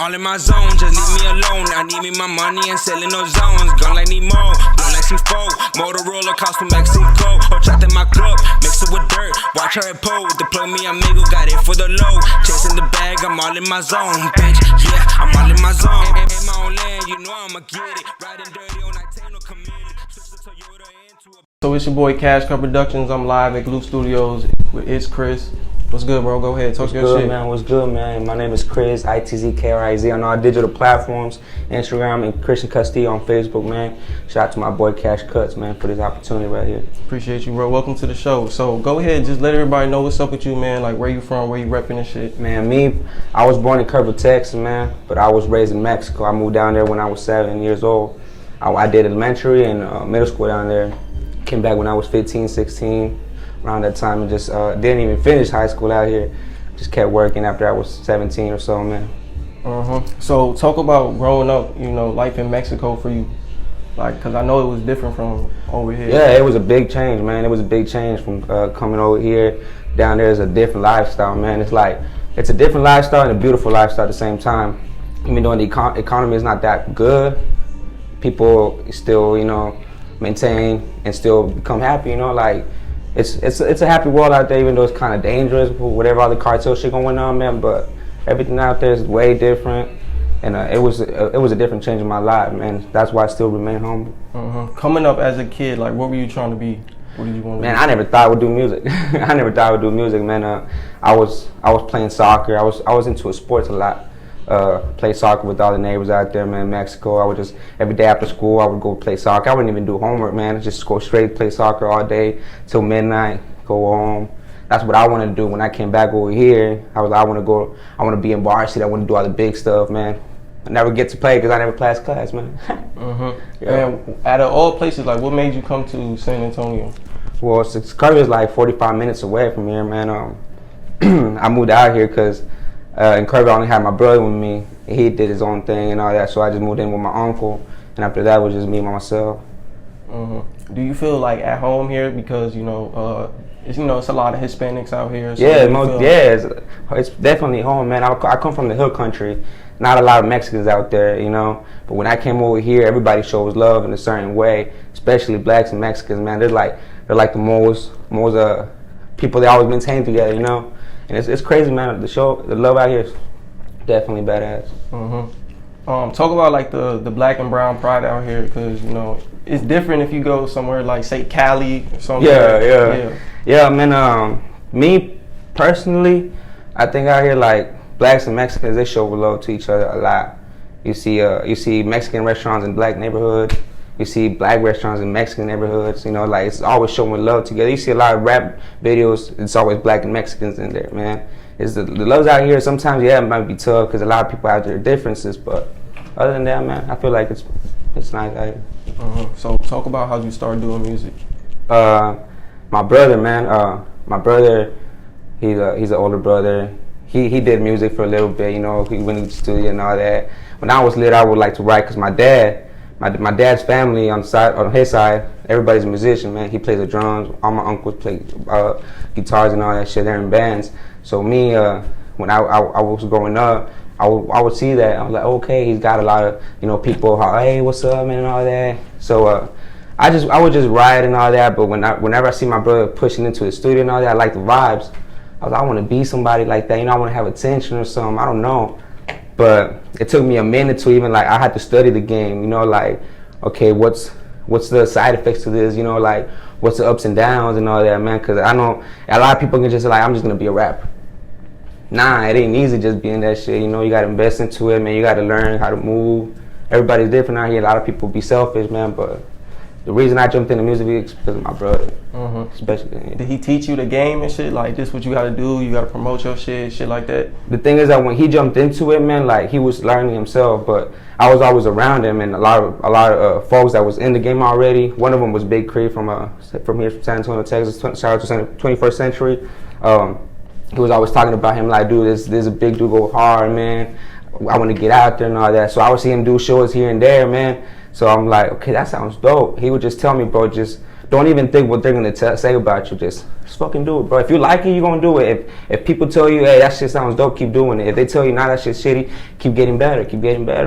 All in my zone, just leave me alone. I need me my money and selling those zones. Gun like Nemo, blow like C4. Motorola cost from Mexico. Or trapped in my club, mix it with dirt. Watch her pole, deploy me amigo, got it for the low. Chasing the bag, I'm all in my zone, bitch. Yeah, I'm all in my zone. In my own land, you know I'ma get it. Riding dirty on Itano, committed. Switch the Toyota into a... So it's your boy KashCutProductions. I'm live at Glue Studios with ITZ KRIZ. What's good, bro? Go ahead, talk your shit. Man? What's good, man? My name is KRIZ, ITZ KRIZ on all digital platforms, Instagram and KashCutProductions on Facebook, man. Shout out to my boy KashCuts, man, for this opportunity right here. Appreciate you, bro. Welcome to the show. So go ahead, just let everybody know what's up with you, man. Like where you from, where you repping and shit. Man, I was born in Kerrville, Texas, man, but I was raised in Mexico. I moved down there when I was 7 years old. I did elementary and middle school down there. Came back when I was 15, 16. Around that time, and just didn't even finish high school out here. Just kept working after I was 17 or so, man. So talk about growing up, you know, life in Mexico for you. Like, cause I know it was different from over here. Yeah, it was a big change, man. It was a big change from coming over here. Down there is a different lifestyle, man. It's a different lifestyle and a beautiful lifestyle at the same time. Even though the economy is not that good, people still, you know, maintain and still become happy, you know, like. It's a happy world out there, even though it's kind of dangerous with whatever all the cartel shit going on, man. But everything out there is way different, and it was a different change in my life, man. That's why I still remain humble. Coming up as a kid, like what were you trying to be? What did you want to be? Man, I never thought I would do music. I never thought I would do music, man. I was playing soccer. I was into sports a lot. Play soccer with all the neighbors out there, man, in Mexico. I would just, every day after school, I would go play soccer. I wouldn't even do homework, man. Just go straight play soccer all day till midnight, go home. That's what I wanted to do when I came back over here. I want to be in varsity. I want to do all the big stuff, man. I never get to play because I never passed class, man. Yeah. And out of all places, like what made you come to San Antonio? Well, Kerrville is like 45 minutes away from here, man. I moved out here because in Kerrville, I only had my brother with me. He did his own thing and all that, so I just moved in with my uncle. And after that, it was just me by myself. Do you feel like at home here because it's a lot of Hispanics out here? So It's definitely home, man. I come from the hill country. Not a lot of Mexicans out there, you know. But when I came over here, everybody shows love in a certain way, especially blacks and Mexicans, man. They're like the most people they always maintain together, you know. And it's crazy, man. The love out here is definitely badass. Talk about like the black and brown pride out here, because you know it's different if you go somewhere like say Cali or something. Yeah, man. Me personally, I think out here like blacks and Mexicans, they show love to each other a lot. You see Mexican restaurants in black neighborhoods. You see black restaurants in Mexican neighborhoods, you know, like it's always showing love together. You see a lot of rap videos, it's always black and Mexicans in there, man. The loves out here, sometimes, yeah, it might be tough because a lot of people have their differences, but other than that, man, I feel like it's nice out here. So talk about how you started doing music. My brother, man, he's an older brother. He did music for a little bit, you know, he went to the studio and all that. When I was little, I would like to write because my dad's family on his side, everybody's a musician, man. He plays the drums. All my uncles play guitars and all that shit. They're in bands. So me, when I was growing up, I would see that. I was like, okay, he's got a lot of, you know, people. Hey, what's up, man, and all that. So I would just write and all that. But whenever I see my brother pushing into the studio and all that, I like the vibes. I want to be somebody like that. You know, I want to have attention or something. I don't know. But it took me a minute to even, like, I had to study the game, you know, like, okay, what's the side effects to this, you know, like, what's the ups and downs and all that, man, because I know a lot of people can just say, like, I'm just going to be a rapper. Nah, it ain't easy just being that shit, you know, you got to invest into it, man, you got to learn how to move. Everybody's different out here. A lot of people be selfish, man, but the reason I jumped into music is because of my brother, especially. Did he teach you the game and shit? Like, this what you got to do? You got to promote your shit like that? The thing is that when he jumped into it, man, like, he was learning himself, but I was always around him, and a lot of folks that was in the game already. One of them was Big KRIZ from here, from San Antonio, Texas. Shout out to 21st Century. He was always talking about him, like, dude, this is a big dude, go hard, man. I want to get out there and all that. So I would see him do shows here and there, man. So I'm like, okay, that sounds dope. He would just tell me, bro, just don't even think what they're gonna say about you. Just fucking do it, bro. If you like it, you're gonna do it. If people tell you, hey, that shit sounds dope, keep doing it. If they tell you, nah, that shit's shitty, keep getting better,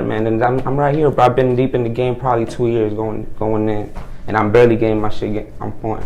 man. And I'm right here, bro. I've been deep in the game probably 2 years going in, and I'm barely getting my shit on point.